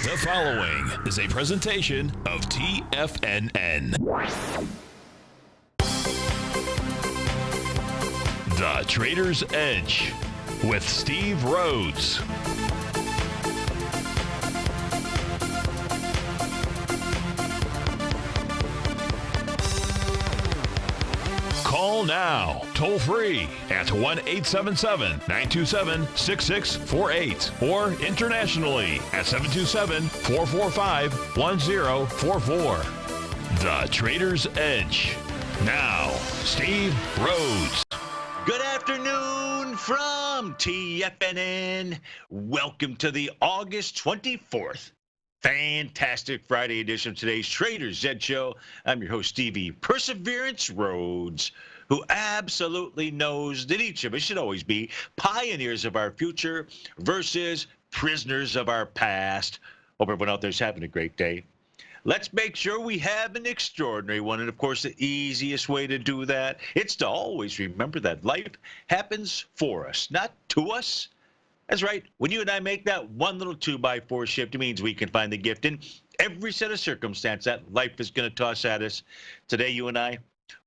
The following is a presentation of TFNN. The Trader's Edge with Steve Rhodes. Call now, toll free at 1-877-927-6648 or internationally at 727-445-1044. The Trader's Edge. Now, Steve Rhodes. Good afternoon from TFNN. Welcome to the August 24th. Fantastic Friday edition of today's Trader's Edge Show. I'm your host, Stevie Perseverance Rhodes, who absolutely knows that each of us should always be pioneers of our future versus prisoners of our past. Hope everyone out there is having a great day. Let's make sure we have an extraordinary one. And, of course, the easiest way to do that is to always remember that life happens for us, not to us. That's right. When you and I make that one little 2x4 shift, it means we can find the gift in every set of circumstance that life is going to toss at us. Today, you and I,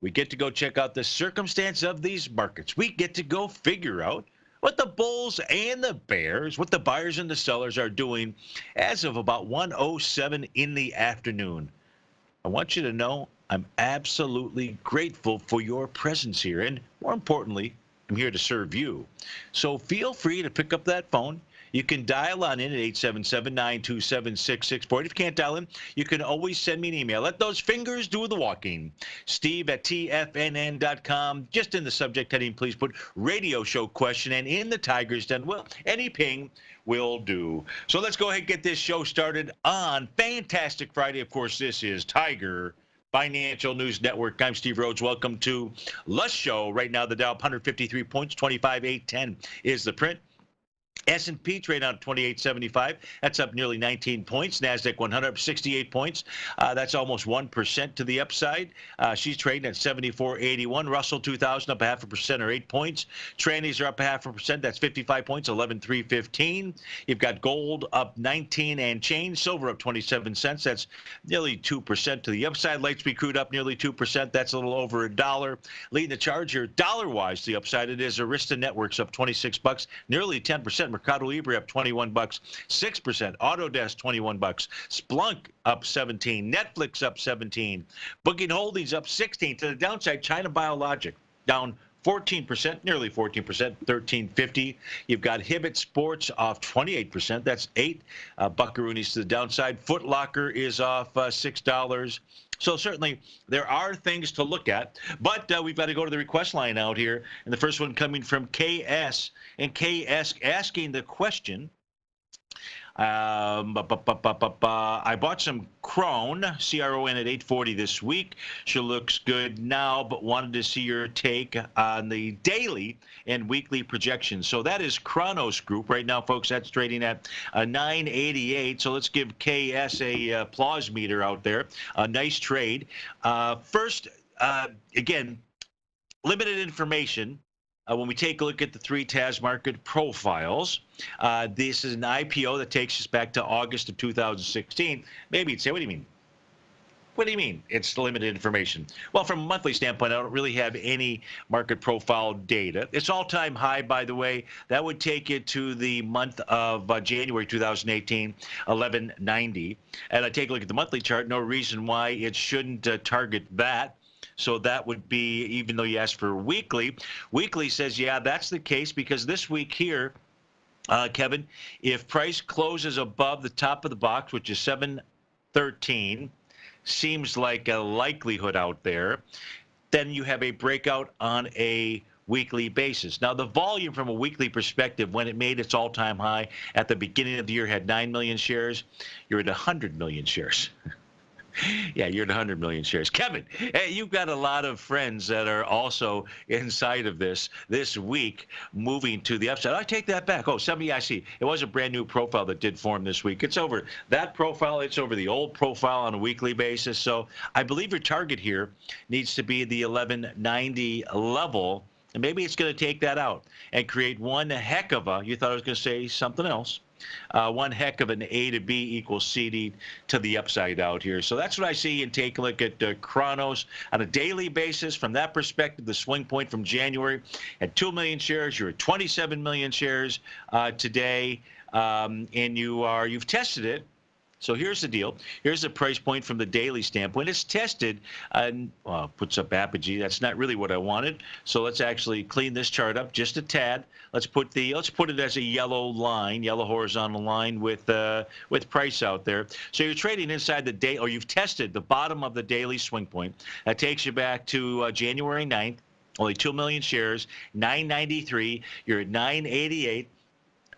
we get to go check out the circumstance of these markets. We get to go figure out what the bulls and the bears, what the buyers and the sellers are doing as of about 1:07 in the afternoon. I want you to know I'm absolutely grateful for your presence here. And more importantly, I'm here to serve you. So feel free to pick up that phone. You can dial on in at 877-927-6648. If you can't dial in, you can always send me an email. Let those fingers do the walking. Steve@TFNN.com. Just in the subject heading, please put radio show question. And in the Tiger's Den, well, any ping will do. So let's go ahead and get this show started on Fantastic Friday. Of course, this is Tiger Financial News Network. I'm Steve Rhodes. Welcome to the show. Right now, the Dow up 153 points, 25,810 is the print. S&P trade on 28.75. That's up nearly 19 points. NASDAQ 100 up 68 points. That's almost 1% to the upside. She's trading at 74.81. Russell 2000 up 0.5% or 8 points. Trannies are up 0.5%. That's 55 points, 11,315. You've got gold up 19 and change. Silver up 27 cents. That's nearly 2% to the upside. Light sweet crude up nearly 2%. That's a little over $1. Leading the charge here, dollar-wise, to the upside, it is Arista Networks up 26 bucks, nearly 10%. Mercado Libre up 21 bucks, 6%. Autodesk 21 bucks. Splunk up 17. Netflix up 17. Booking Holdings up 16. To the downside, China Biologic down 14%, nearly 14%, 13.50. You've got Hibbett Sports off 28%. That's 8 buckaroonies to the downside. Foot Locker is off $6. So certainly there are things to look at, but we've got to go to the request line out here. And the first one coming from KS, and KS asking the question, I bought some Crone, C-R-O-N, at 840 this week. She looks good now, but wanted to see your take on the daily and weekly projections. So that is Kronos Group. Right now, folks, that's trading at 988. So let's give KS a applause meter out there. A nice trade. First, again, limited information. When we take a look at the three TAS market profiles, this is an IPO that takes us back to August of 2016. Maybe you'd say, what do you mean? What do you mean it's limited information? Well, from a monthly standpoint, I don't really have any market profile data. It's all-time high, by the way. That would take it to the month of January 2018, 1190. And I take a look at the monthly chart, no reason why it shouldn't target that. So that would be, even though you asked for weekly, weekly says, yeah, that's the case, because this week here, Kevin, if price closes above the top of the box, which is 713, seems like a likelihood out there, then you have a breakout on a weekly basis. Now, the volume from a weekly perspective, when it made its all-time high at the beginning of the year, had 9 million shares. You're at 100 million shares. Yeah, you're at 100 million shares. Kevin, hey, you've got a lot of friends that are also inside of this week, moving to the upside. I take that back. Oh, somebody, I see. It was a brand new profile that did form this week. It's over that profile. It's over the old profile on a weekly basis. So I believe your target here needs to be the 1190 level. And maybe it's going to take that out and create one heck of a, you thought I was going to say something else, one heck of an A to B equals CD to the upside out here. So that's what I see. And take a look at Chronos on a daily basis. From that perspective, the swing point from January at 2 million shares. You're at 27 million shares today, and you've tested it. So here's the deal. Here's the price point from the daily standpoint. It's tested, and puts up apogee. That's not really what I wanted. So let's actually clean this chart up just a tad. Let's put it as a yellow line, yellow horizontal line with price out there. So you're trading inside the day, or you've tested the bottom of the daily swing point. That takes you back to January 9th. Only 2 million shares, 993. You're at 988.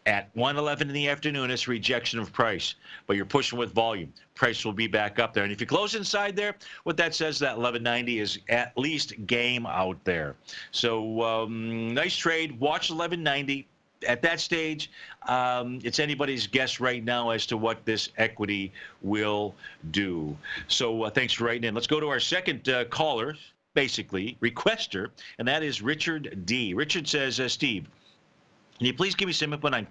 At 1:11 in the afternoon, it's rejection of price, but you're pushing with volume. Price will be back up there. And if you close inside there, what that says, that 1190 is at least game out there. So nice trade. Watch 1190. At that stage, it's anybody's guess right now as to what this equity will do. So thanks for writing in. Let's go to our second caller, basically, requester, and that is Richard D. Richard says, Steve, can you please give me some input on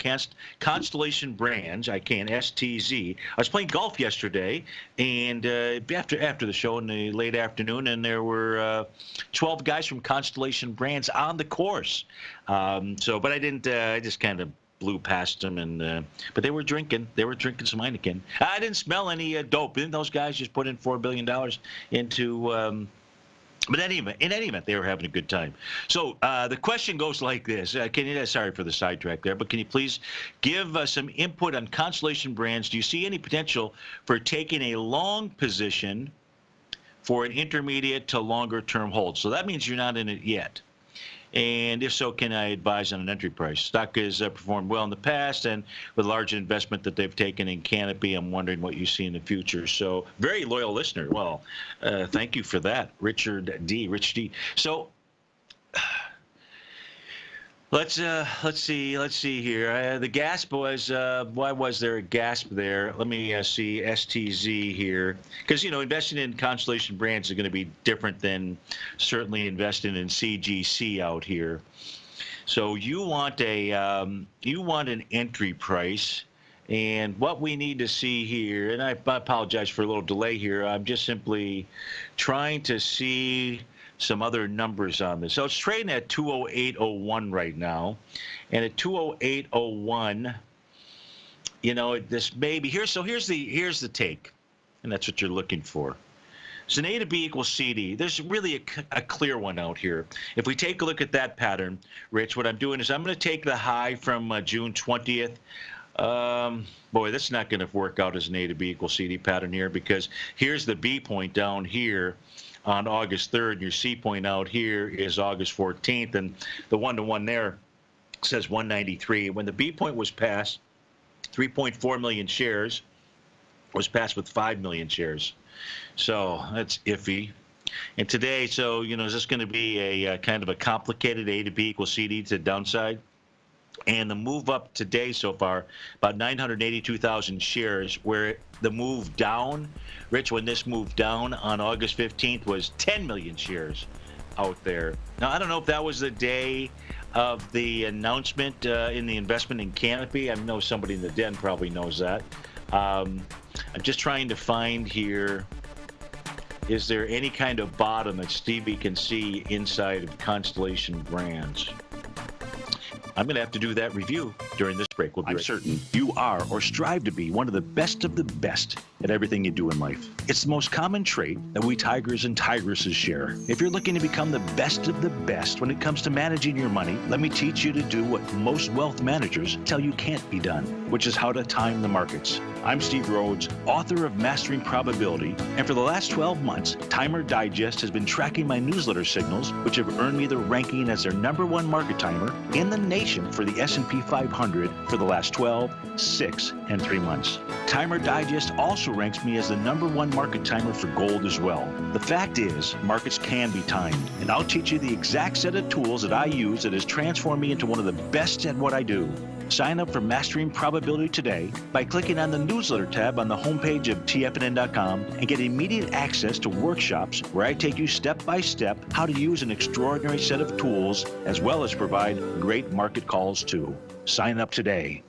Constellation Brands? I can, STZ. I was playing golf yesterday, and after the show in the late afternoon, and there were 12 guys from Constellation Brands on the course. But I didn't. I just kind of blew past them, and but they were drinking. They were drinking some Heineken. I didn't smell any dope. Didn't those guys just put in $4 billion into? But in any event, they were having a good time. So the question goes like this. Sorry for the sidetrack there, but can you please give some input on Constellation Brands? Do you see any potential for taking a long position for an intermediate to longer term hold? So that means you're not in it yet. And if so, can I advise on an entry price? Stock has performed well in the past, and with a large investment that they've taken in Canopy, I'm wondering what you see in the future. So very loyal listener. Well, thank you for that, Richard D. Rich D. So let's see here. The gasp was why was there a gasp there? Let me see STZ here, because investing in Constellation Brands is going to be different than certainly investing in CGC out here. So you want an entry price, and what we need to see here, and I apologize for a little delay here. I'm just simply trying to see some other numbers on this. So it's trading at 208.01 right now, and at 208.01, this maybe here's the take, and that's what you're looking for. So an A to B equals CD. There's really a clear one out here. If we take a look at that pattern, Rich, what I'm doing is I'm going to take the high from June 20th. Boy, that's not going to work out as an A to B equals CD pattern here, because here's the B point down here on August 3rd, and your C point out here is August 14th, and the one-to-one there says 193. When the B point was passed, 3.4 million shares was passed with 5 million shares. So that's iffy. And today, so, is this going to be a kind of a complicated A to B equals CD to the downside? And the move up today so far, about 982,000 shares, where the move down, Rich, when this moved down on August 15th was 10 million shares out there. Now, I don't know if that was the day of the announcement in the investment in Canopy. I know somebody in the den probably knows that. I'm just trying to find here, is there any kind of bottom that Stevie can see inside of Constellation Brands? I'm going to have to do that review during this break. We'll be right. I'm certain you are or strive to be one of the best at everything you do in life. It's the most common trait that we tigers and tigresses share. If you're looking to become the best of the best when it comes to managing your money, let me teach you to do what most wealth managers tell you can't be done, which is how to time the markets. I'm Steve Rhodes, author of Mastering Probability, and for the last 12 months, Timer Digest has been tracking my newsletter signals, which have earned me the ranking as their #1 market timer in the nation for the S&P 500 for the last 12, 6, and 3 months. Timer Digest also ranks me as the #1 market timer for gold as well. The fact is, markets can be timed, and I'll teach you the exact set of tools that I use that has transformed me into one of the best at what I do. Sign up for Mastering Probability today by clicking on the newsletter tab on the homepage of TFNN.com and get immediate access to workshops where I take you step by step how to use an extraordinary set of tools, as well as provide great market calls too. Sign up today.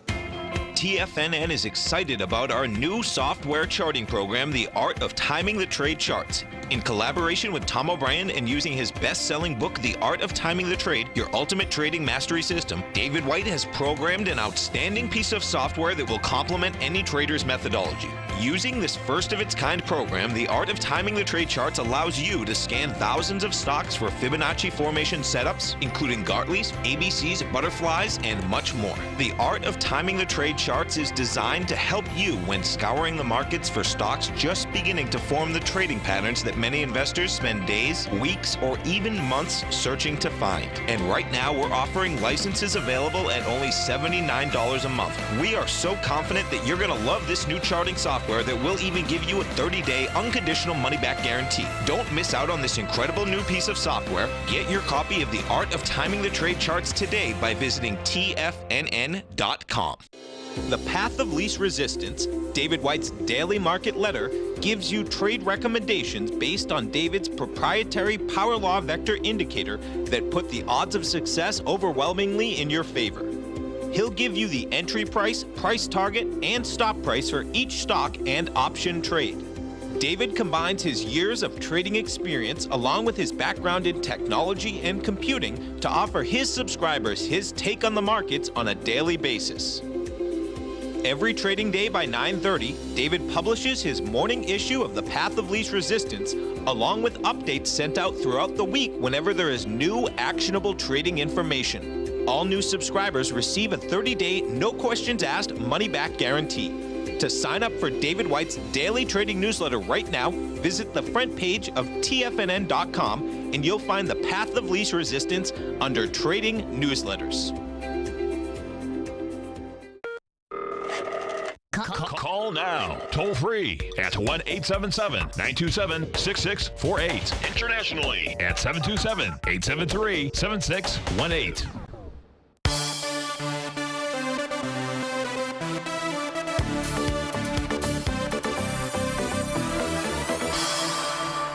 TFNN is excited about our new software charting program, The Art of Timing the Trade Charts. In collaboration with Tom O'Brien and using his best-selling book, The Art of Timing the Trade, Your Ultimate Trading Mastery System, David White has programmed an outstanding piece of software that will complement any trader's methodology. Using this first-of-its-kind program, The Art of Timing the Trade Charts allows you to scan thousands of stocks for Fibonacci formation setups, including Gartley's, ABC's, butterflies, and much more. The Art of Timing the Trade Charts is designed to help you when scouring the markets for stocks just beginning to form the trading patterns that many investors spend days, weeks, or even months searching to find. And right now, we're offering licenses available at only $79 a month. We are so confident that you're going to love this new charting software that will even give you a 30-day unconditional money-back guarantee. Don't miss out on this incredible new piece of software. Get your copy of The Art of Timing the Trade Charts today by visiting TFNN.com. The Path of Least Resistance, David White's daily market letter, gives you trade recommendations based on David's proprietary power law vector indicator that put the odds of success overwhelmingly in your favor. He'll give you the entry price, price target, and stop price for each stock and option trade. David combines his years of trading experience along with his background in technology and computing to offer his subscribers his take on the markets on a daily basis. Every trading day by 9:30, David publishes his morning issue of The Path of Least Resistance, along with updates sent out throughout the week whenever there is new actionable trading information. All new subscribers receive a 30-day, no questions asked money-back guarantee. To sign up for David White's daily trading newsletter right now, visit the front page of TFNN.com and you'll find The Path of Least Resistance under Trading Newsletters. Call now, toll free at 1-877-927-6648. Internationally at 727-873-7618.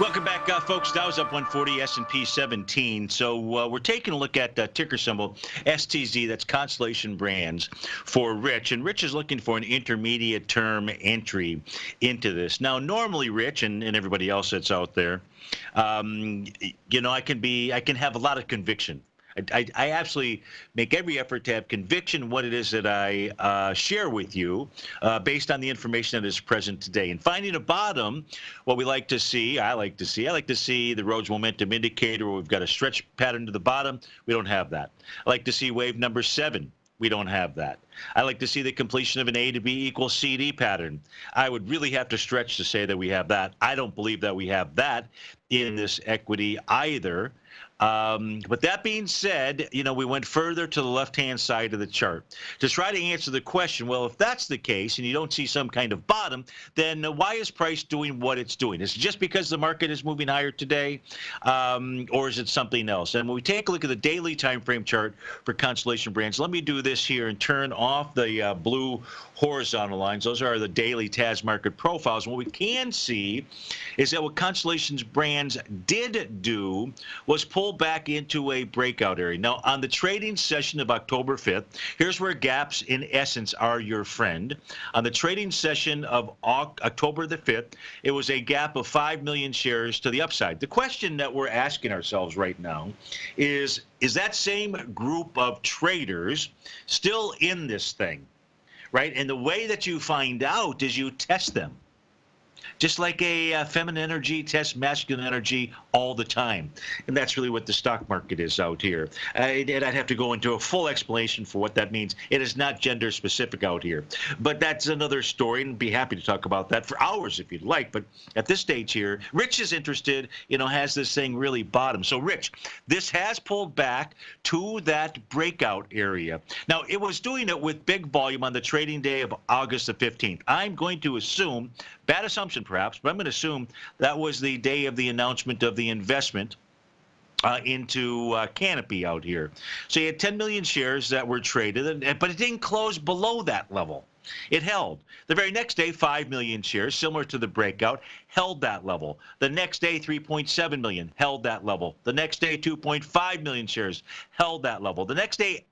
Welcome back, folks. Dow's up 140, S&P 17. So we're taking a look at ticker symbol STZ. That's Constellation Brands for Rich. And Rich is looking for an intermediate term entry into this. Now, normally, Rich and everybody else that's out there, you know, I can have a lot of conviction. I absolutely make every effort to have conviction in what it is that I share with you based on the information that is present today. And finding a bottom, what we like to see, I like to see the Rhodes Momentum Indicator where we've got a stretch pattern to the bottom. We don't have that. I like to see wave number 7. We don't have that. I like to see the completion of an A to B equals CD pattern. I would really have to stretch to say that we have that. I don't believe that we have that in this equity either. But that being said, you know, we went further to the left-hand side of the chart to try to answer the question, well, if that's the case and you don't see some kind of bottom, then why is price doing what it's doing? Is it just because the market is moving higher today, or is it something else? And when we take a look at the daily time frame chart for Constellation Brands, let me do this here and turn off the blue horizontal lines. Those are the daily TAS market profiles. And what we can see is that what Constellation Brands did do was pull back into a breakout area. Now, on the trading session of October 5th, here's where gaps, in essence, are your friend. On the trading session of October the 5th, it was a gap of 5 million shares to the upside. The question that we're asking ourselves right now is that same group of traders still in this thing? Right? And the way that you find out is you test them. Just like a feminine energy tests masculine energy all the time. And that's really what the stock market is out here. And I'd have to go into a full explanation for what that means. It is not gender specific out here. But that's another story, and be happy to talk about that for hours if you'd like. But at this stage here, Rich is interested, you know, has this thing really bottomed. So, Rich, this has pulled back to that breakout area. Now, it was doing it with big volume on the trading day of August the 15th. I'm going to assume, bad assumption perhaps, but I'm going to assume that was the day of the announcement of the investment into Canopy out here. So you had 10 million shares that were traded, but it didn't close below that level. It held. The very next day, 5 million shares, similar to the breakout, held that level. The next day, 3.7 million, held that level. The next day, 2.5 million shares, held that level. The next day,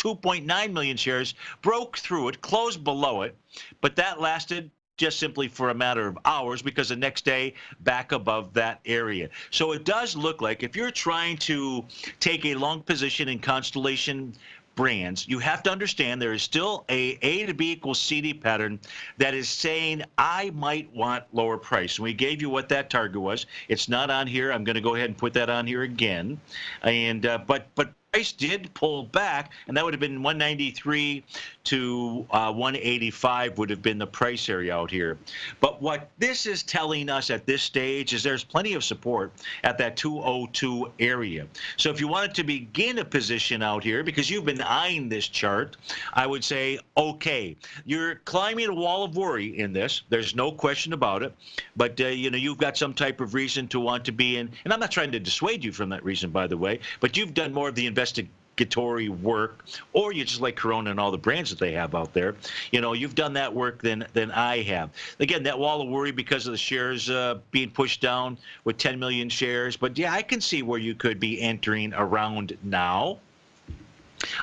2.9 million shares, broke through it, closed below it, but that lasted just simply for a matter of hours because the next day back above that area. So it does look like if you're trying to take a long position in Constellation Brands, you have to understand there is still A to B equals CD pattern that is saying I might want lower price. And we gave you what that target was. It's not on here. I'm going to go ahead and put that on here again. And but price did pull back, and that would have been 193 to 185 would have been the price area out here. But what this is telling us at this stage is there's plenty of support at that 202 area. So if you wanted to begin a position out here, because you've been eyeing this chart, I would say, okay, you're climbing a wall of worry in this. There's no question about it. But, you know, you've got some type of reason to want to be in, and I'm not trying to dissuade you from that reason, by the way, but you've done more of the investigatory work, or you just like Corona and all the brands that they have out there. You know, you've done that work than I have. Again, that wall of worry because of the shares being pushed down with 10 million shares. But yeah, I can see where you could be entering around now.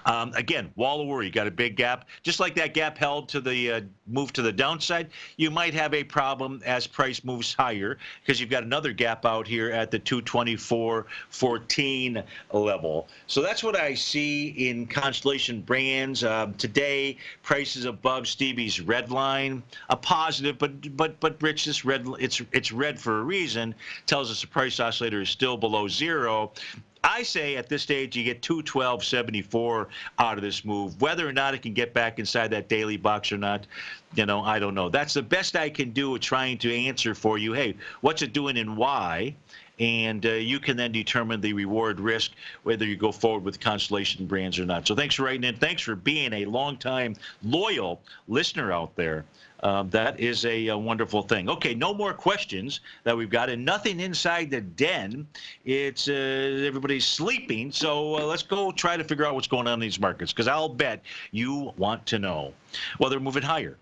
Again, wall of worry, you got a big gap. Just like that gap held to the move to the downside, you might have a problem as price moves higher because you've got another gap out here at the 224.14 level. So that's what I see in Constellation Brands. Today, price is above Stevie's red line, a positive, but Rich, this red, it's red for a reason, tells us the price oscillator is still below zero. I say at this stage you get 212.74 out of this move. Whether or not it can get back inside that daily box or not, you know, I don't know. That's the best I can do with trying to answer for you. Hey, what's it doing and why? And you can then determine the reward risk, whether you go forward with Constellation Brands or not. So thanks for writing in. Thanks for being a longtime loyal listener out there. That is a wonderful thing. Okay, no more questions that we've got, and nothing inside the den. It's everybody's sleeping, so let's go try to figure out what's going on in these markets, because I'll bet you want to know. Well, they're moving higher.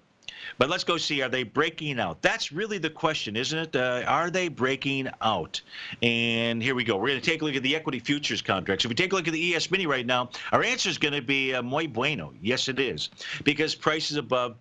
But let's go see, are they breaking out? That's really the question, isn't it? Are they breaking out? And here we go. We're going to take a look at the equity futures contracts. If we take a look at the ES Mini right now, our answer is going to be muy bueno. Yes, it is, because price is above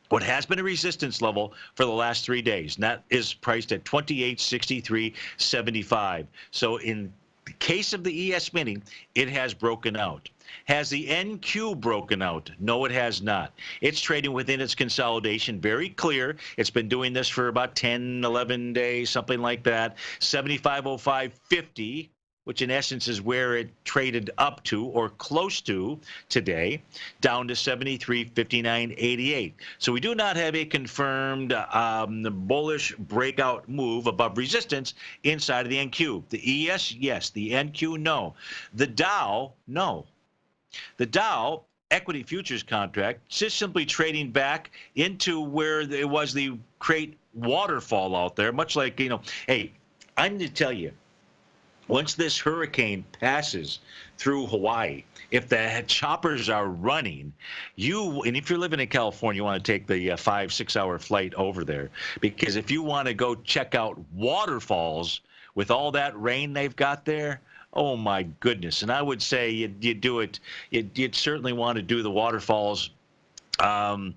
what has been a resistance level for the last 3 days, and that is priced at 28.6375. So in the case of the ES Mini, it has broken out. Has the NQ broken out? No, it has not. It's trading within its consolidation, very clear. It's been doing this for about 10, 11 days, something like that. 75.0550. Which in essence is where it traded up to or close to today, down to 73.5988. So we do not have a confirmed bullish breakout move above resistance inside of the NQ. The ES, yes. The NQ, no. The Dow, no. The Dow equity futures contract just simply trading back into where it was the great waterfall out there, much like, you know, hey, I'm going to tell you, once this hurricane passes through Hawaii, if the choppers are running, and if you're living in California, you want to take the 5-6 hour flight over there, because if you want to go check out waterfalls with all that rain they've got there, oh my goodness. And I would say you'd do it, you'd certainly want to do the waterfalls. The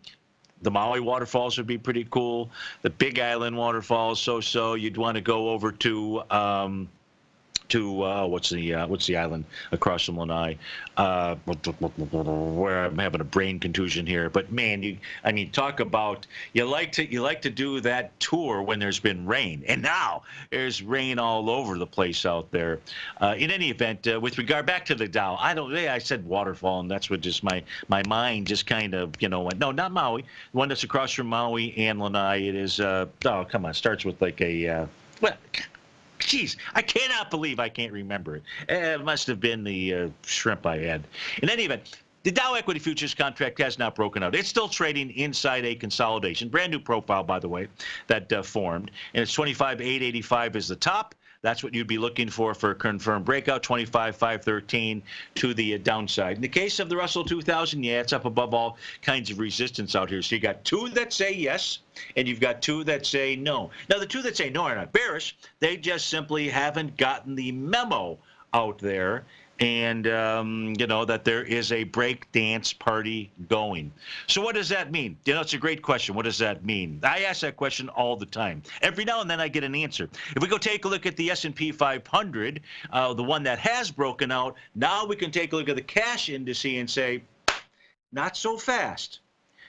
Maui waterfalls would be pretty cool. The Big Island waterfalls, so you'd want to go over to what's the island across from Lanai, where I'm having a brain contusion here. But man, I mean, talk about you like to do that tour when there's been rain, and now there's rain all over the place out there. In any event, with regard back to the Dow, I said waterfall, and that's what just my mind just kind of went. No, not Maui, the one that's across from Maui and Lanai. It is oh come on, starts with like a well. Jeez, I cannot believe I can't remember it. It must have been the shrimp I had. In any event, the Dow equity futures contract has not broken out. It's still trading inside a consolidation. Brand new profile, by the way, that formed. And it's 25,885 is the top. That's what you'd be looking for a confirmed breakout, 25,513 to the downside. In the case of the Russell 2000, yeah, it's up above all kinds of resistance out here. So you got two that say yes, and you've got two that say no. Now, the two that say no are not bearish. They just simply haven't gotten the memo out there and that there is a break dance party going. So what does that mean? It's a great question. What does that mean? I ask that question all the time. Every now and then I get an answer. If we go take a look at the S&P 500, the one that has broken out, now we can take a look at the cash index and say, not so fast.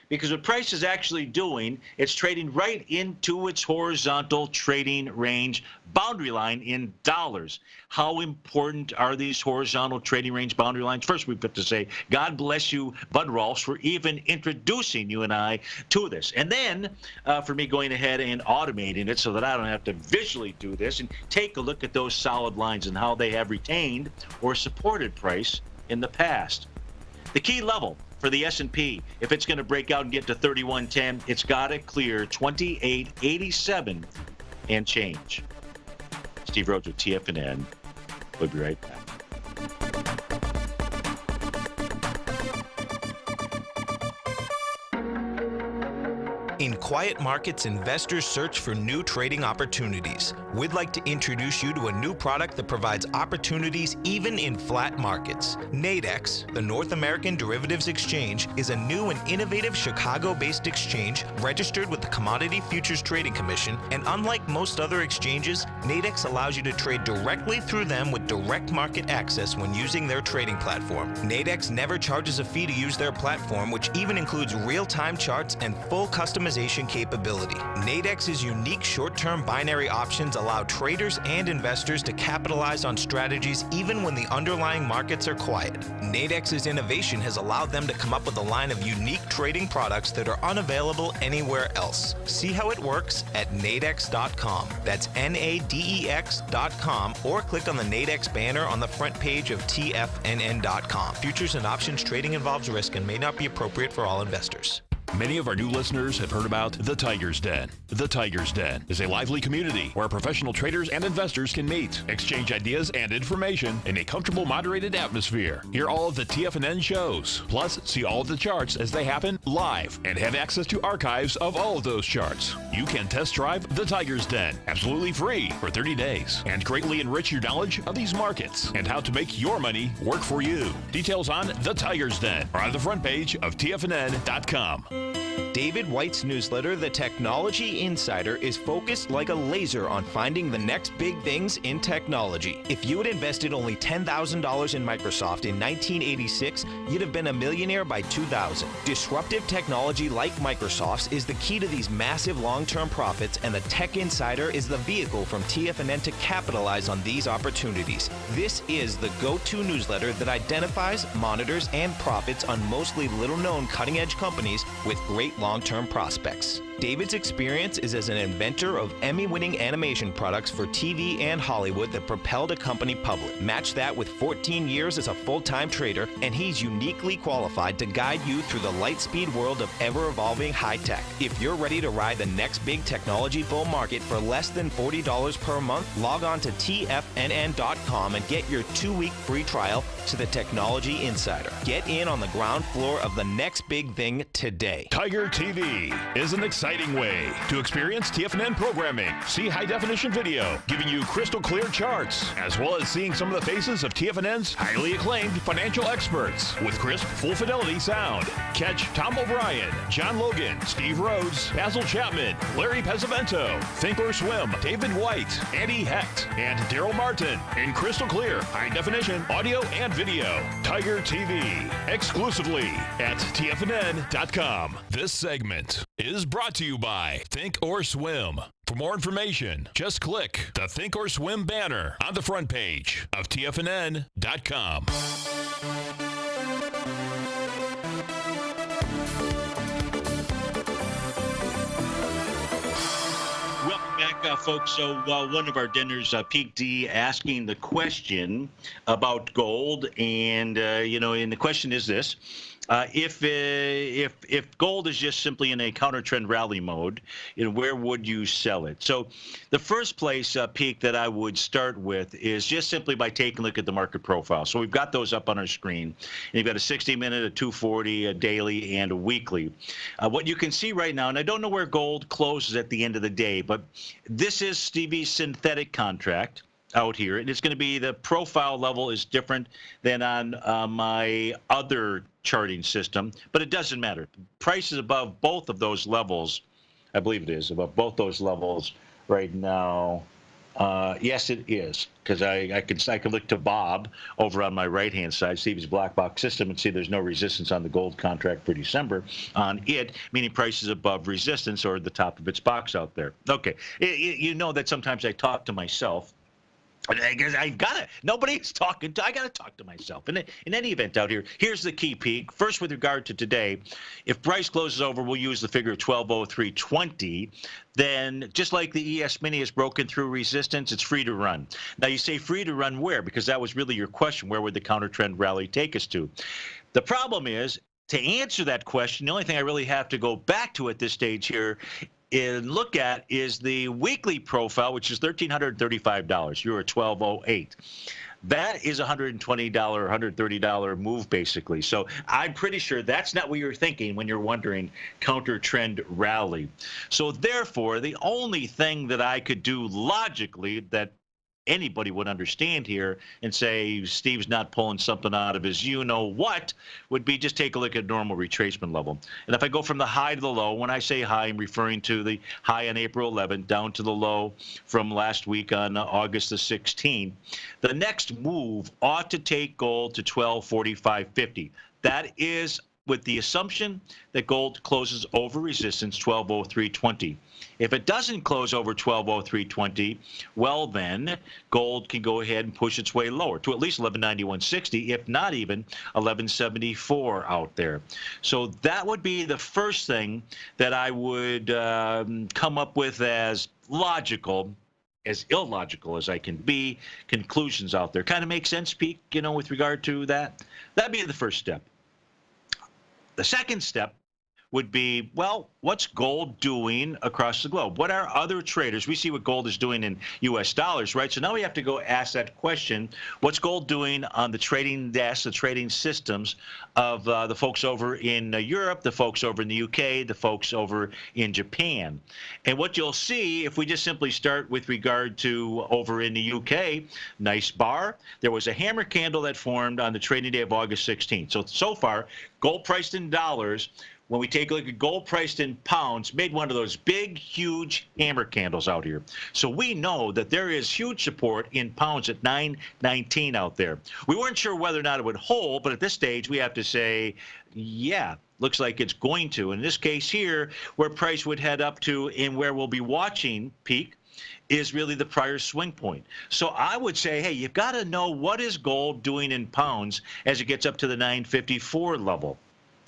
Because what price is actually doing, it's trading right into its horizontal trading range boundary line in dollars. How important are these horizontal trading range boundary lines? First, we've got to say, God bless you, Bud Rolfs, for even introducing you and I to this. And then for me going ahead and automating it so that I don't have to visually do this and take a look at those solid lines and how they have retained or supported price in the past. The key level for the S&P, if it's going to break out and get to 3110, it's got to clear 2887 and change. Steve Rhodes with TFNN. We'll be right back. In quiet markets, investors search for new trading opportunities. We'd like to introduce you to a new product that provides opportunities even in flat markets. Nadex, the North American Derivatives Exchange, is a new and innovative Chicago-based exchange registered with the Commodity Futures Trading Commission, and unlike most other exchanges, Nadex allows you to trade directly through them with direct market access when using their trading platform. Nadex never charges a fee to use their platform, which even includes real-time charts and full customization capability. Nadex's unique short-term binary options allow traders and investors to capitalize on strategies even when the underlying markets are quiet. Nadex's innovation has allowed them to come up with a line of unique trading products that are unavailable anywhere else. See how it works at nadex.com. That's NADEX.com, or click on the Nadex banner on the front page of TFNN.com. Futures and options trading involves risk and may not be appropriate for all investors. Many of our new listeners have heard about the Tiger's Den. The Tiger's Den is a lively community where professional traders and investors can meet, exchange ideas and information in a comfortable, moderated atmosphere. Hear all of the TFNN shows, plus see all of the charts as they happen live and have access to archives of all of those charts. You can test drive the Tiger's Den absolutely free for 30 days and greatly enrich your knowledge of these markets and how to make your money work for you. Details on the Tiger's Den are on the front page of TFNN.com. David White's newsletter, The Technology Insider, is focused like a laser on finding the next big things in technology. If you had invested only $10,000 in Microsoft in 1986, you'd have been a millionaire by 2000. Disruptive technology like Microsoft's is the key to these massive long-term profits, and the Tech Insider is the vehicle from TFNN to capitalize on these opportunities. This is the go-to newsletter that identifies, monitors, and profits on mostly little-known cutting-edge companies with great long-term prospects. David's experience is as an inventor of Emmy-winning animation products for TV and Hollywood that propelled a company public. Match that with 14 years as a full-time trader, and he's uniquely qualified to guide you through the light-speed world of ever-evolving high-tech. If you're ready to ride the next big technology bull market for less than $40 per month, log on to TFNN.com and get your 2-week free trial to the Technology Insider. Get in on the ground floor of the next big thing today. TigerTV is an exciting way to experience TFNN programming. See high-definition video, giving you crystal clear charts, as well as seeing some of the faces of TFNN's highly acclaimed financial experts with crisp, full-fidelity sound. Catch Tom O'Brien, John Logan, Steve Rhodes, Basil Chapman, Larry Pesavento, Think or Swim, David White, Andy Hecht, and Daryl Martin in crystal clear, high-definition audio and video. Tiger TV, exclusively at TFNN.com. This segment is brought to you by Think or Swim. For more information, just click the Think or Swim banner on the front page of TFNN.com. Welcome back, folks. So one of our dinners peaked D asking the question about gold, and and the question is this. If gold is just simply in a counter trend rally mode, where would you sell it? So the first place peak that I would start with is just simply by taking a look at the market profile. So we've got those up on our screen. And you've got a 60-minute, a 240, a daily, and a weekly. What you can see right now, and I don't know where gold closes at the end of the day, but this is Stevie's synthetic contract. out here, and it's going to be the profile level is different than on my other charting system, but it doesn't matter. Price is above both of those levels. I believe it is above both those levels right now. Yes, it is, because I can look to Bob over on my right-hand side, Stevie's black box system, and see there's no resistance on the gold contract for December on it, meaning price is above resistance or the top of its box out there. Okay, you know that sometimes I talk to myself. I guess I gotta. Nobody's talking to. I gotta talk to myself. In any event, out here, here's the key peak. First, with regard to today, if price closes over, we'll use the figure of 1203.20. Then, just like the ES Mini has broken through resistance, it's free to run. Now, you say free to run where? Because that was really your question. Where would the counter trend rally take us to? The problem is, to answer that question, the only thing I really have to go back to at this stage here and look at is the weekly profile, which is $1,335. You're at 1208. That is $120, $130 move, basically. So I'm pretty sure that's not what you're thinking when you're wondering counter trend rally. So therefore, the only thing that I could do logically that anybody would understand here and say Steve's not pulling something out of his you-know-what would be just take a look at normal retracement level. And if I go from the high to the low, when I say high, I'm referring to the high on April 11th down to the low from last week on August the 16th. The next move ought to take gold to 1245.50. That is with the assumption that gold closes over resistance 1203.20. If it doesn't close over 1203.20, well then gold can go ahead and push its way lower to at least 1191.60, if not even 1174 out there. So that would be the first thing that I would come up with as logical, as illogical as I can be, conclusions out there. Kind of makes sense, Pete, you know, with regard to that? That'd be the first step. The second step would be, well, what's gold doing across the globe? What are other traders? We see what gold is doing in U.S. dollars, right? So now we have to go ask that question, what's gold doing on the trading desk, the trading systems of the folks over in Europe, the folks over in the UK, the folks over in Japan? And what you'll see, if we just simply start with regard to over in the UK, nice bar. There was a hammer candle that formed on the trading day of August 16th. So far, gold priced in dollars, when we take a look at gold priced in pounds, made one of those big, huge hammer candles out here. So we know that there is huge support in pounds at 919 out there. We weren't sure whether or not it would hold, but at this stage, we have to say, yeah, looks like it's going to. In this case here, where price would head up to and where we'll be watching peak is really the prior swing point. So I would say, hey, you've got to know what is gold doing in pounds as it gets up to the 954 level,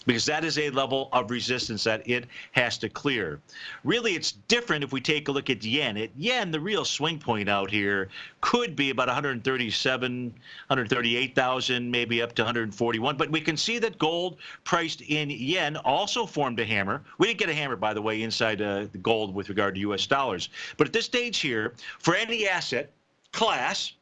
because that is a level of resistance that it has to clear. Really, it's different if we take a look at yen. At yen, the real swing point out here could be about 137, 138,000, maybe up to 141. But we can see that gold priced in yen also formed a hammer. We didn't get a hammer, by the way, inside the gold with regard to U.S. dollars. But at this stage here, for any asset class,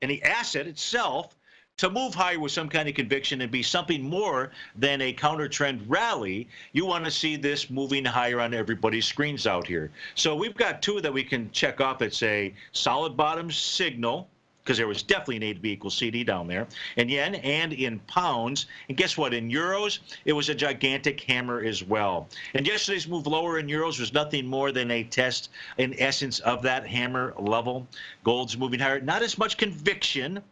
any asset itself, to move higher with some kind of conviction and be something more than a counter trend rally, you want to see this moving higher on everybody's screens out here. So we've got two that we can check off that say solid bottom signal, because there was definitely an A to B equals CD down there, in yen and in pounds. And guess what? In euros, it was a gigantic hammer as well. And yesterday's move lower in euros was nothing more than a test, in essence, of that hammer level. Gold's moving higher. Not as much conviction,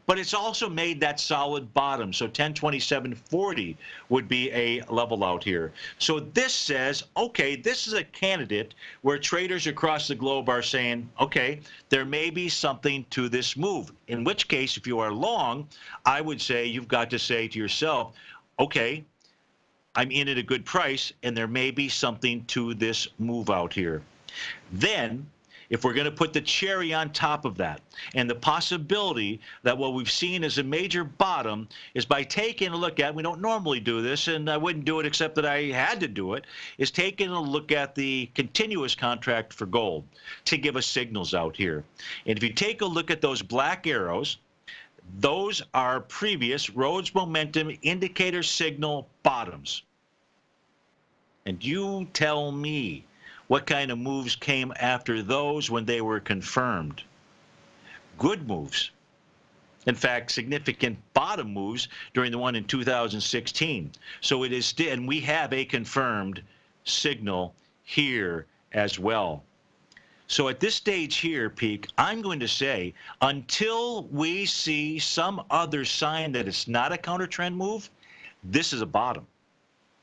but it's also made that solid bottom. So 1027.40 would be a level out here. So this says, okay, this is a candidate where traders across the globe are saying, okay, there may be something to this move. In which case, if you are long, I would say you've got to say to yourself, okay, I'm in at a good price, and there may be something to this move out here. Then, if we're going to put the cherry on top of that, and the possibility that what we've seen as a major bottom is by taking a look at, we don't normally do this, and I wouldn't do it except that I had to do it, is taking a look at the continuous contract for gold to give us signals out here. And if you take a look at those black arrows, those are previous Rhodes momentum indicator signal bottoms. And you tell me, what kind of moves came after those when they were confirmed? good moves. In fact, significant bottom moves during the one in 2016. So it is, and we have a confirmed signal here as well. So at this stage here, Peak, I'm going to say until we see some other sign that it's not a counter trend move, this is a bottom.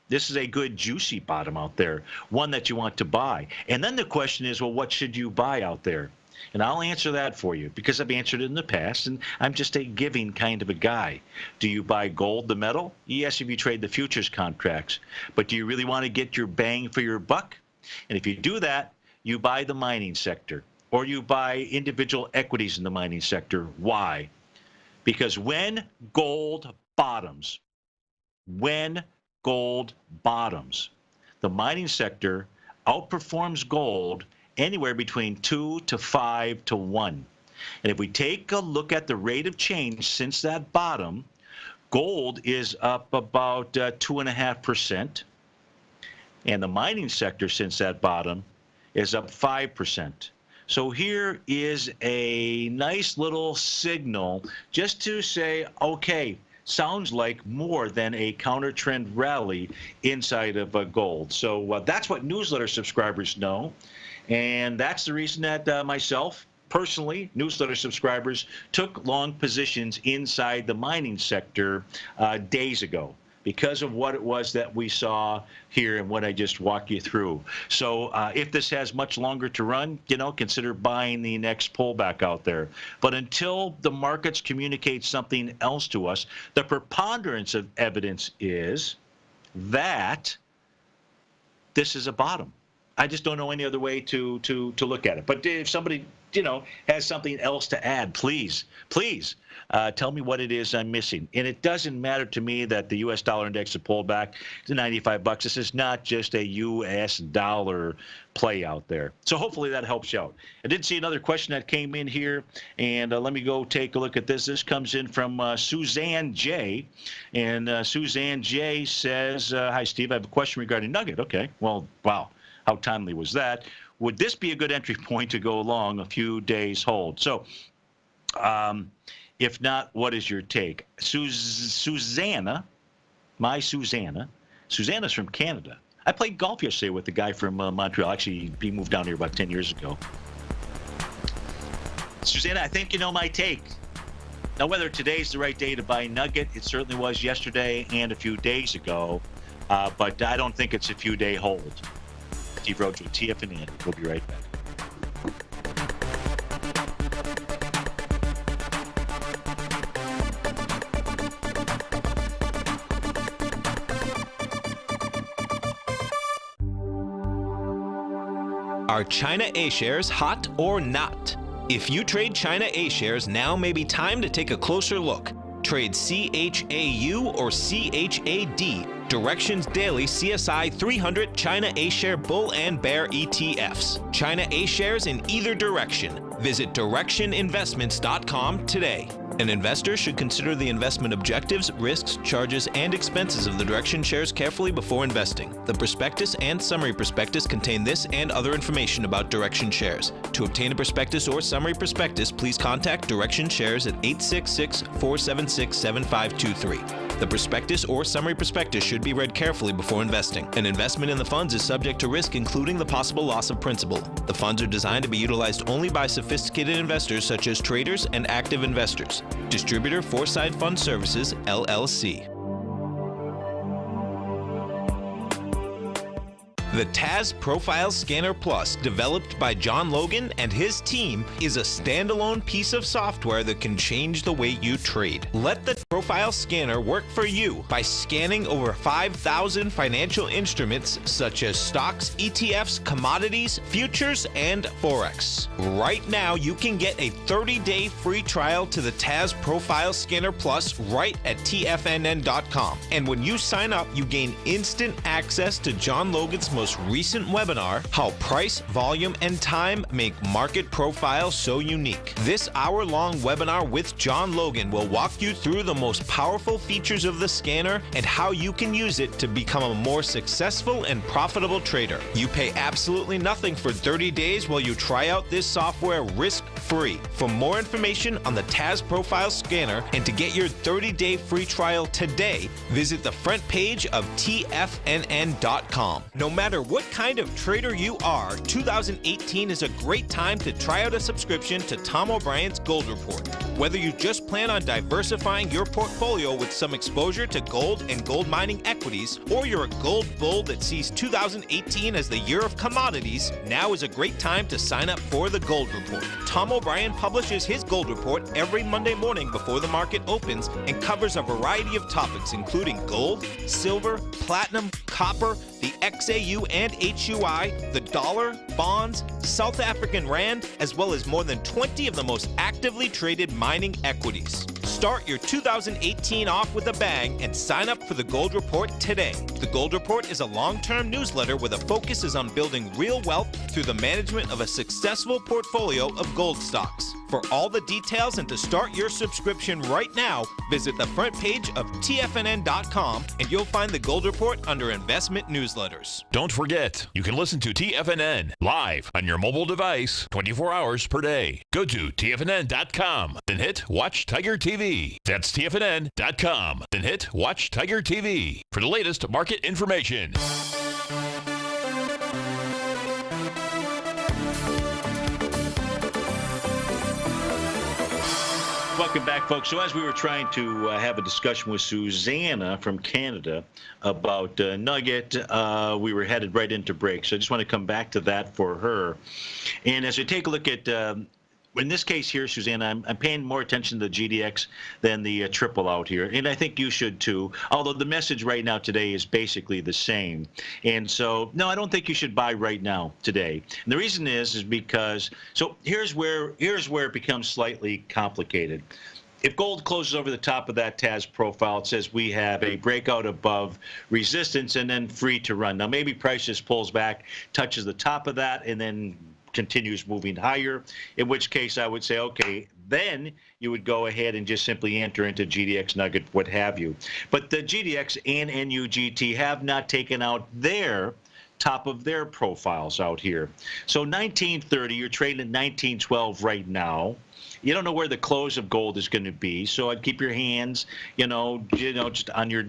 This is a good juicy bottom out there, one that you want to buy. And then the question is, well, what should you buy out there? And I'll answer that for you because I've answered it in the past, and I'm just a giving kind of a guy. Do you buy gold, the metal? Yes, if you trade the futures contracts. But do you really want to get your bang for your buck? And if you do that, you buy the mining sector, or you buy individual equities in the mining sector. Why? Because when gold bottoms, the mining sector outperforms gold anywhere between 2 to 5 to 1. And if we take a look at the rate of change since that bottom, gold is up about 2.5%. And the mining sector since that bottom is up 5%. So here is a nice little signal just to say, okay, sounds like more than a counter trend rally inside of gold. So that's what newsletter subscribers know. And that's the reason that myself, personally, newsletter subscribers took long positions inside the mining sector days ago because of what it was that we saw here and what I just walked you through. So if this has much longer to run, consider buying the next pullback out there. But until the markets communicate something else to us, the preponderance of evidence is that this is a bottom. I just don't know any other way to look at it. But if somebody, has something else to add, please tell me what it is I'm missing. And it doesn't matter to me that the U.S. dollar index has pulled back to 95 bucks. This is not just a U.S. dollar play out there. So hopefully that helps you out. I did see another question that came in here, and let me go take a look at this. This comes in from Suzanne J. And Suzanne J says, hi, Steve, I have a question regarding Nugget. Okay, well, wow. How timely was that? Would this be a good entry point to go along a few days hold? So if not, what is your take? Susanna, Susanna's from Canada. I played golf yesterday with the guy from Montreal. Actually, he moved down here about 10 years ago. Susanna, I think you know my take. Now, whether today's the right day to buy Nugget, it certainly was yesterday and a few days ago, but I don't think it's a few-day hold. Steve Rhodes with TFNN. We'll be right back. Are China A shares hot or not? If you trade China A shares, now may be time to take a closer look. Trade CHAU or CHAD, Directions Daily CSI 300 China A-Share Bull and Bear ETFs. China A-Shares in either direction. Visit directioninvestments.com today. An investor should consider the investment objectives, risks, charges, and expenses of the Direction shares carefully before investing. The prospectus and summary prospectus contain this and other information about Direction shares. To obtain a prospectus or summary prospectus, please contact Direction shares at 866-476-7523. The prospectus or summary prospectus should be read carefully before investing. An investment in the funds is subject to risk, including the possible loss of principal. The funds are designed to be utilized only by sophisticated investors such as traders and active investors. Distributor Foreside Fund Services, LLC. The Taz Profile Scanner Plus, developed by John Logan and his team, is a standalone piece of software that can change the way you trade. Let the profile scanner work for you by scanning over 5,000 financial instruments such as stocks, ETFs, commodities, futures, and Forex. Right now, you can get a 30-day free trial to the Taz Profile Scanner Plus right at TFNN.com. And when you sign up, you gain instant access to John Logan's most recent webinar, How Price, Volume, and Time Make Market Profiles So Unique. This hour-long webinar with John Logan will walk you through the most powerful features of the scanner and how you can use it to become a more successful and profitable trader. You pay absolutely nothing for 30 days while you try out this software risk-free free. For more information on the TAS Profile Scanner and to get your 30-day free trial today, visit the front page of TFNN.com. No matter what kind of trader you are, 2018 is a great time to try out a subscription to Tom O'Brien's Gold Report. Whether you just plan on diversifying your portfolio with some exposure to gold and gold mining equities, or you're a gold bull that sees 2018 as the year of commodities, now is a great time to sign up for the Gold Report. Tom O'Brien publishes his Gold Report every Monday morning before the market opens and covers a variety of topics including gold, silver, platinum, copper, the XAU and HUI, the dollar, bonds, South African rand, as well as more than 20 of the most actively traded mining equities. Start your 2018 off with a bang and sign up for the Gold Report today. The Gold Report is a long-term newsletter where the focus is on building real wealth through the management of a successful portfolio of gold stocks. For all the details and to start your subscription right now, visit the front page of TFNN.com and you'll find the Gold Report under Investment Newsletters. Don't forget, you can listen to TFNN live on your mobile device 24 hours per day. Go to TFNN.com, then hit Watch Tiger TV. That's TFNN.com, then hit Watch Tiger TV for the latest market information. Welcome back, folks. So as we were trying to have a discussion with Susanna from Canada about Nugget, we were headed right into break. So I just want to come back to that for her. And as we take a look at, in this case here, Susanna, I'm paying more attention to the GDX than the triple out here. And I think you should too, although the message right now today is basically the same. And so, no, I don't think you should buy right now today. And the reason is because, so here's where it becomes slightly complicated. If gold closes over the top of that TAS profile, it says we have a breakout above resistance and then free to run. Now, maybe price just pulls back, touches the top of that, and then continues moving higher, in which case I would say, okay, then you would go ahead and just simply enter into GDX Nugget, what have you. But the GDX and NUGT have not taken out their top of their profiles out here. So 1930, you're trading at 1912 right now. You don't know where the close of gold is going to be, so I'd keep your hands, just on your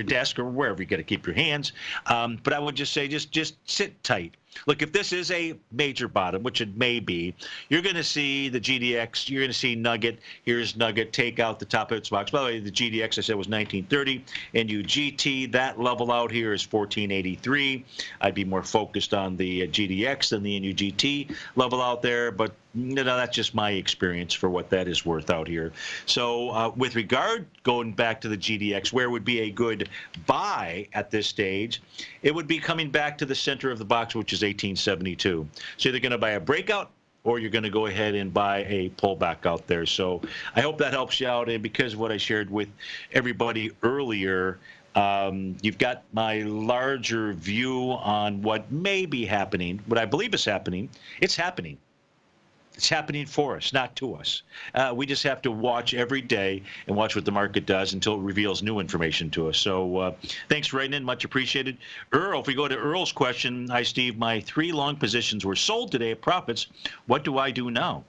desk or wherever you got to keep your hands. But I would just say, just sit tight. Look, if this is a major bottom, which it may be, you're going to see the GDX, you're going to see Nugget. Here's Nugget, take out the top of its box. By the way, the GDX, I said, was 1930. NUGT, that level out here is 1483. I'd be more focused on the GDX than the NUGT level out there, but that's just my experience for what that is worth out here. So with regard, going back to the GDX, where would be a good buy at this stage, it would be coming back to the center of the box, which is 1872. So you're going to buy a breakout or you're going to go ahead and buy a pullback out there. So I hope that helps you out. And because of what I shared with everybody earlier, you've got my larger view on what may be happening, what I believe is happening. It's happening. It's happening for us, not to us. We just have to watch every day and watch what the market does until it reveals new information to us. So thanks for writing in. Much appreciated. Earl, if we go to Earl's question, hi, Steve. My 3 long positions were sold today at profits. What do I do now?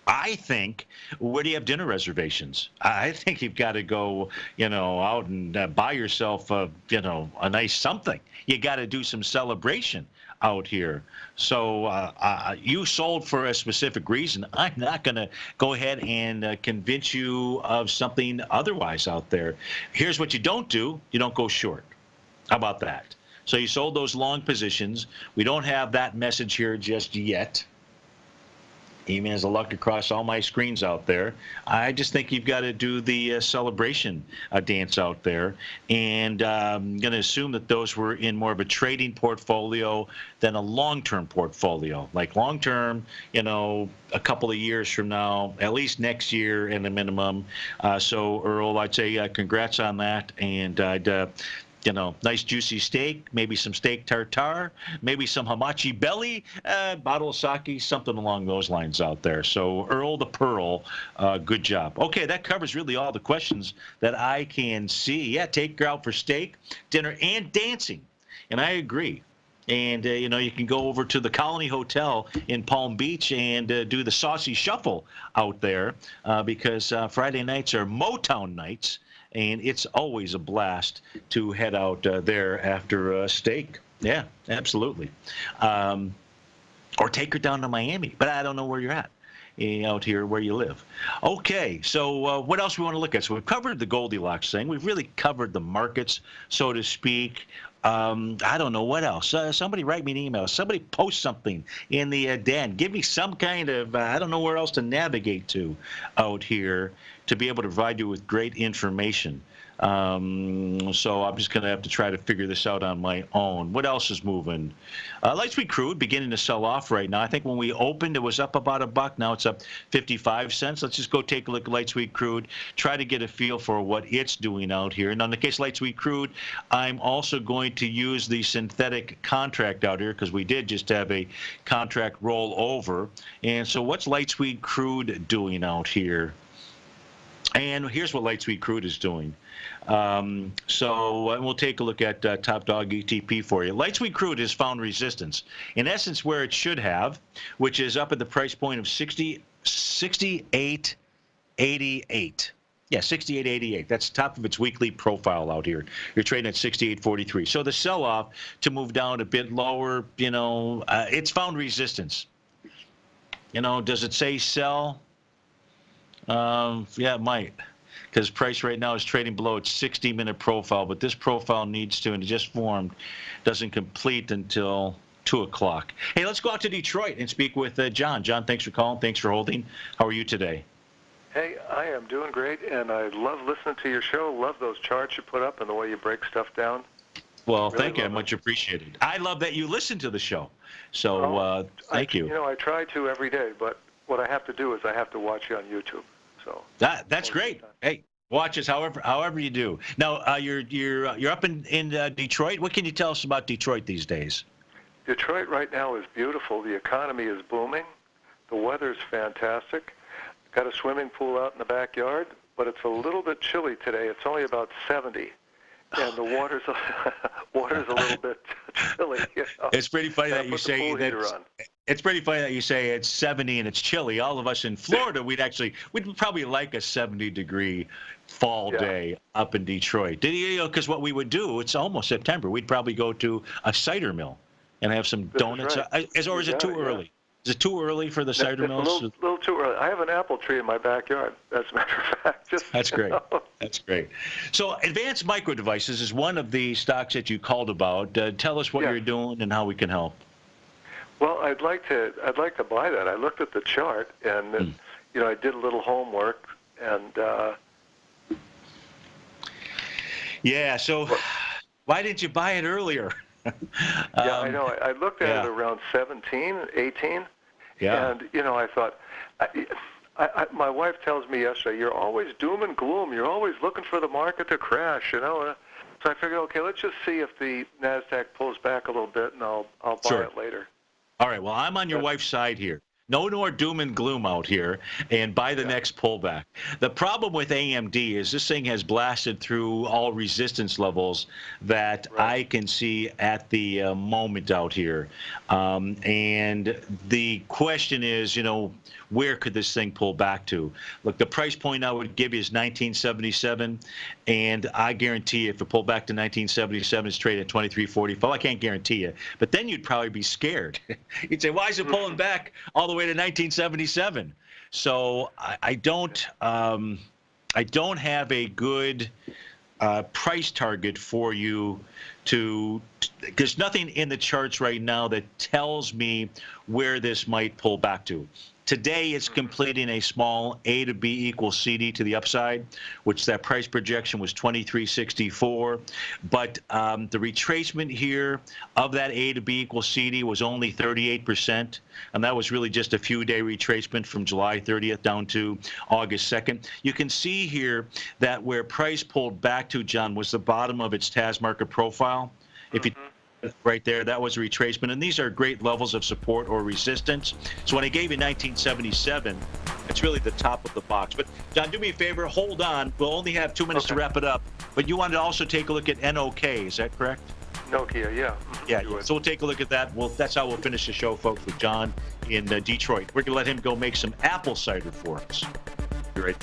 I think, where do you have dinner reservations? I think you've got to go, out and buy yourself, a nice something. You got to do some celebration out here. So you sold for a specific reason. I'm not going to go ahead and convince you of something otherwise out there. Here's what you don't do. You don't go short. How about that? So you sold those long positions. We don't have that message here just yet. Even as I look across all my screens out there, I just think you've got to do the celebration dance out there. And I'm going to assume that those were in more of a trading portfolio than a long-term portfolio. Like long-term, a couple of years from now, at least next year in the minimum. So, Earl, I'd say congrats on that. And I'd nice juicy steak, maybe some steak tartare, maybe some hamachi belly, bottle of sake, something along those lines out there. So Earl the Pearl, good job. Okay, that covers really all the questions that I can see. Yeah, take her out for steak, dinner, and dancing. And I agree. And, you can go over to the Colony Hotel in Palm Beach and do the Saucy Shuffle out there because Friday nights are Motown nights, and it's always a blast to head out there after a steak. Yeah, absolutely. Or take her down to Miami, but I don't know where you're at. Out here where you live. Okay, so what else we want to look at? So we've covered the Goldilocks thing. We've really covered the markets, so to speak. I don't know what else. Somebody write me an email. Somebody post something in the den. Give me some kind of, I don't know where else to navigate to out here to be able to provide you with great information. So I'm just going to have to try to figure this out on my own. What else is moving? Light sweet crude beginning to sell off right now. I think when we opened, it was up about $1. Now it's up 55 cents. Let's just go take a look at light sweet crude, try to get a feel for what it's doing out here. And on the case of light sweet crude, I'm also going to use the synthetic contract out here because we did just have a contract roll over. And so what's light sweet crude doing out here? And here's what light sweet crude is doing. So we'll take a look at Top Dog ETP for you. Light sweet crude has found resistance, in essence, where it should have, which is up at the price point of 68.88. Yeah, 68.88. That's the top of its weekly profile out here. You're trading at 68.43. So the sell-off to move down a bit lower, it's found resistance. Does it say sell? Yeah, it might, because price right now is trading below its 60-minute profile, but this profile needs to, and it just formed, doesn't complete until 2 o'clock. Hey, let's go out to Detroit and speak with John. John, thanks for calling. Thanks for holding. How are you today? Hey, I am doing great, and I love listening to your show. Love those charts you put up and the way you break stuff down. Well, really thank you. Much appreciated. I love that you listen to the show. So thank you. I try to every day, but what I have to do is I have to watch you on YouTube. So that's great. Hey, watch us however you do. Now you're up in Detroit. What can you tell us about Detroit these days? Detroit right now is beautiful. The economy is booming. The weather's fantastic. Got a swimming pool out in the backyard, but it's a little bit chilly today. It's only about 70. And the water's a little bit chilly. It's pretty funny that you say that. It's pretty funny that you say it's 70 and it's chilly. All of us in Florida, we'd probably like a 70-degree fall day up in Detroit. Because what we would do, it's almost September. We'd probably go to a cider mill and have some donuts. Right. Or is it too early? Is it too early for the cider mills? A little too early. I have an apple tree in my backyard, as a matter of fact. That's great. That's great. So Advanced Micro Devices is one of the stocks that you called about. Tell us what you're doing and how we can help. Well, I'd like to buy that. I looked at the chart, and I did a little homework, and So why didn't you buy it earlier? I know. I looked at it around 17, 18. Yeah. And, I thought, my wife tells me yesterday, you're always doom and gloom. You're always looking for the market to crash, So I figured, okay, let's just see if the NASDAQ pulls back a little bit, and I'll buy it later. All right. Well, I'm on your wife's side here. No more doom and gloom out here, and buy the next pullback. The problem with AMD is this thing has blasted through all resistance levels that I can see at the moment out here. And the question is, where could this thing pull back to? Look, the price point I would give you is 1977, and I guarantee you if it pulled back to 1977, it's traded at 23.45. Well, I can't guarantee you, but then you'd probably be scared. You'd say, why is it pulling back all the way to 1977? So I don't have a good price target for you there's nothing in the charts right now that tells me where this might pull back to. Today, it's completing a small A to B equals CD to the upside, which that price projection was 23.64. But the retracement here of that A to B equals CD was only 38%. And that was really just a few-day retracement from July 30th down to August 2nd. You can see here that where price pulled back to, John, was the bottom of its TAS market profile. If you right there, that was a retracement, and these are great levels of support or resistance. So when I gave you 1977, it's really the top of the box. But John, do me a favor, hold on. We'll only have 2 minutes to wrap it up. But you wanted to also take a look at NOK, is that correct? Nokia, yeah. Yeah, You would. so we'll take a look at that. Well, that's how we'll finish the show, folks, with John in Detroit. We're going to let him go make some apple cider for us. You ready?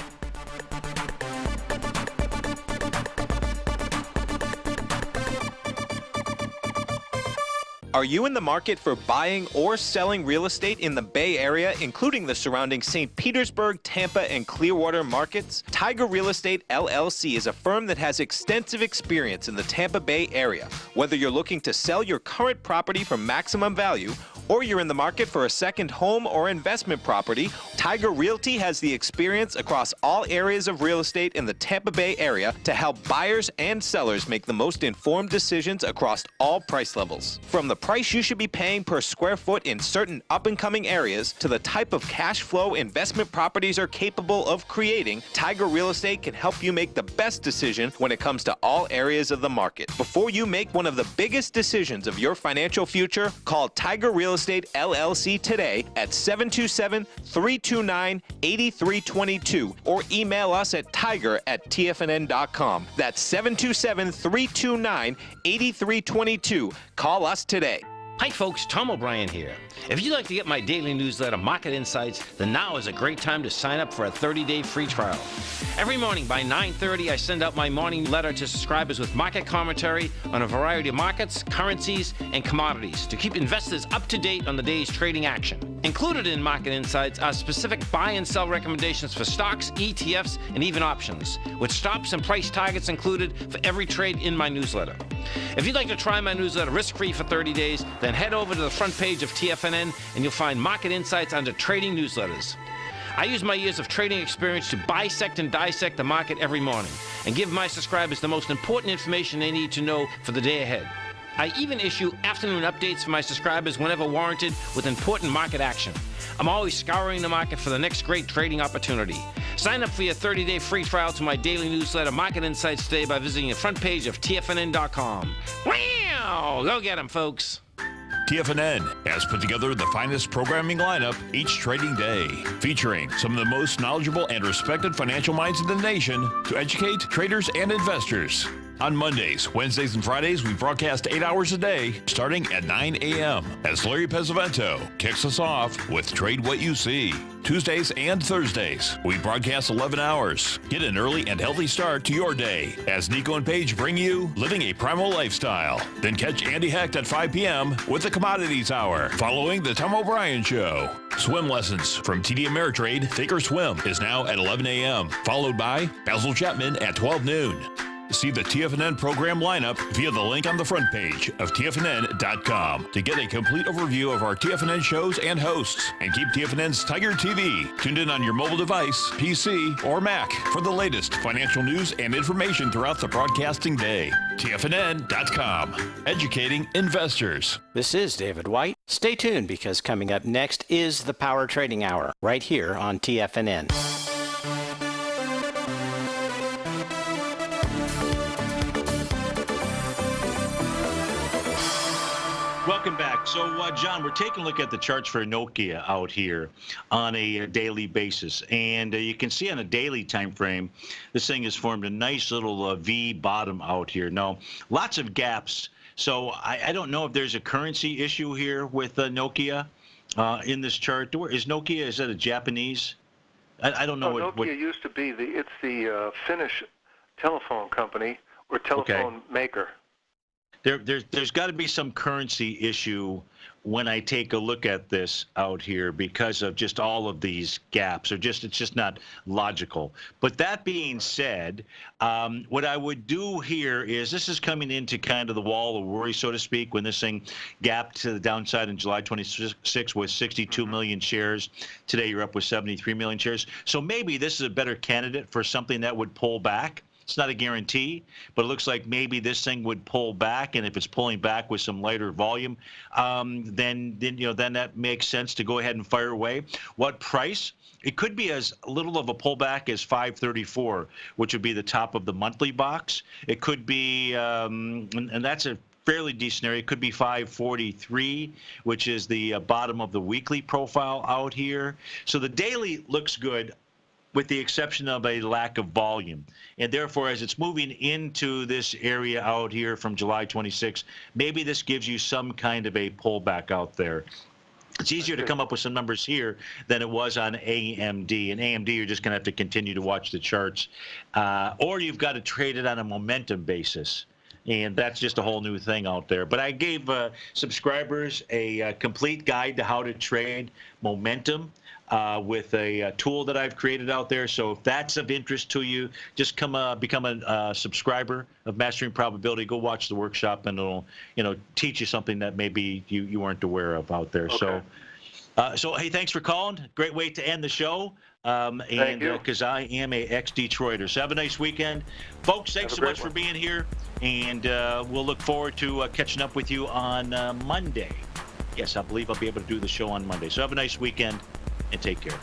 Are you in the market for buying or selling real estate in the Bay Area, including the surrounding St. Petersburg, Tampa, and Clearwater markets? Tiger Real Estate LLC is a firm that has extensive experience in the Tampa Bay area. Whether you're looking to sell your current property for maximum value, or you're in the market for a second home or investment property, Tiger Realty has the experience across all areas of real estate in the Tampa Bay area to help buyers and sellers make the most informed decisions across all price levels. From the price you should be paying per square foot in certain up-and-coming areas to the type of cash flow investment properties are capable of creating, Tiger Real Estate can help you make the best decision when it comes to all areas of the market. Before you make one of the biggest decisions of your financial future, call Tiger Real Estate LLC today at 727-329-8322 or email us at tiger@tfnn.com. That's 727-329-8322. Call us today. Hi folks, Tom O'Brien here. If you'd like to get my daily newsletter, Market Insights, then now is a great time to sign up for a 30-day free trial. Every morning by 9:30, I send out my morning letter to subscribers with market commentary on a variety of markets, currencies, and commodities to keep investors up to date on the day's trading action. Included in Market Insights are specific buy and sell recommendations for stocks, ETFs, and even options, with stops and price targets included for every trade in my newsletter. If you'd like to try my newsletter risk-free for 30 days, then head over to the front page of TFNN and you'll find Market Insights under Trading Newsletters. I use my years of trading experience to bisect and dissect the market every morning and give my subscribers the most important information they need to know for the day ahead. I even issue afternoon updates for my subscribers whenever warranted with important market action. I'm always scouring the market for the next great trading opportunity. Sign up for your 30-day free trial to my daily newsletter, Market Insights, today by visiting the front page of TFNN.com. Wow! Go get 'em, folks. TFNN has put together the finest programming lineup each trading day, featuring some of the most knowledgeable and respected financial minds in the nation to educate traders and investors. On Mondays, Wednesdays, and Fridays, we broadcast 8 hours a day, starting at 9 a.m. as Larry Pesavento kicks us off with Trade What You See. Tuesdays and Thursdays, we broadcast 11 hours. Get an early and healthy start to your day as Nico and Paige bring you Living a Primal Lifestyle. Then catch Andy Hecht at 5 p.m. with the Commodities Hour, following the Tom O'Brien Show. Swim lessons from TD Ameritrade Thinkorswim is now at 11 a.m., followed by Basil Chapman at 12 noon. See the TFNN program lineup via the link on the front page of TFNN.com to get a complete overview of our TFNN shows and hosts. And keep TFNN's Tiger TV tuned in on your mobile device, PC, or Mac for the latest financial news and information throughout the broadcasting day. TFNN.com, educating investors. This is David White. Stay tuned because coming up next is the Power Trading Hour right here on TFNN. Welcome back. So, John, we're taking a look at the charts for Nokia out here on a daily basis. And you can see on a daily time frame, this thing has formed a nice little V bottom out here. Now, lots of gaps. So I don't know if there's a currency issue here with Nokia in this chart. Is Nokia, is that a Japanese? I don't know Nokia used to be it's the Finnish telephone company or telephone maker. There's got to be some currency issue when I take a look at this out here because of just all of these gaps. It's just not logical. But that being said, what I would do here is this is coming into kind of the wall of worry, so to speak, when this thing gapped to the downside in July 26 with 62 million shares. Today you're up with 73 million shares. So maybe this is a better candidate for something that would pull back. It's not a guarantee, but it looks like maybe this thing would pull back, and if it's pulling back with some lighter volume, then that makes sense to go ahead and fire away. What price? It could be as little of a pullback as 534, which would be the top of the monthly box. It could be, and that's a fairly decent area. It could be 543, which is the bottom of the weekly profile out here. So the daily looks good. with the exception of a lack of volume. And therefore, as it's moving into this area out here from July 26, maybe this gives you some kind of a pullback out there. It's easier to come up with some numbers here than it was on AMD. And AMD, you're just going to have to continue to watch the charts. Or you've got to trade it on a momentum basis. And that's just a whole new thing out there. But I gave subscribers a complete guide to how to trade momentum with a tool that I've created out there. So if that's of interest to you, just become a subscriber of Mastering Probability. Go watch the workshop, and it'll teach you something that maybe you weren't aware of out there. Okay. So hey, thanks for calling. Great way to end the show. Thank you. Because I am a ex-Detroiter. So have a nice weekend. Folks, thanks so much for being here. And we'll look forward to catching up with you on Monday. Yes, I believe I'll be able to do the show on Monday. So have a nice weekend and take care.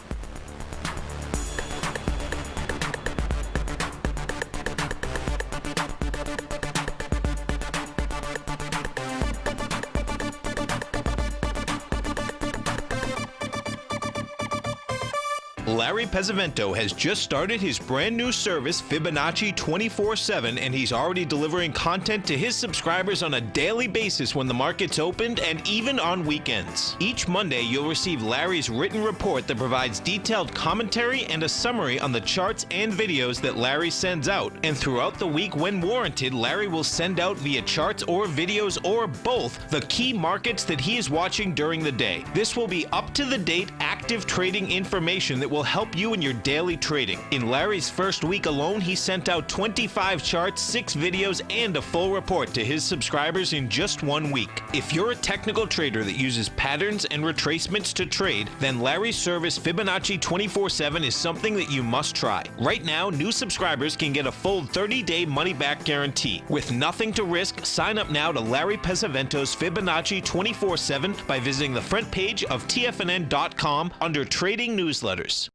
Larry Pesavento has just started his brand new service, Fibonacci 24/7, and he's already delivering content to his subscribers on a daily basis when the market's opened and even on weekends. Each Monday, you'll receive Larry's written report that provides detailed commentary and a summary on the charts and videos that Larry sends out. And throughout the week, when warranted, Larry will send out via charts or videos or both the key markets that he is watching during the day. This will be up-to-the-date, active trading information that will help you in your daily trading. In Larry's first week alone, he sent out 25 charts, 6 videos, and a full report to his subscribers in just 1 week. If you're a technical trader that uses patterns and retracements to trade, then Larry's service Fibonacci 24/7 is something that you must try. Right now, new subscribers can get a full 30-day money-back guarantee. With nothing to risk, sign up now to Larry Pesavento's Fibonacci 24/7 by visiting the front page of TFNN.com under Trading Newsletters.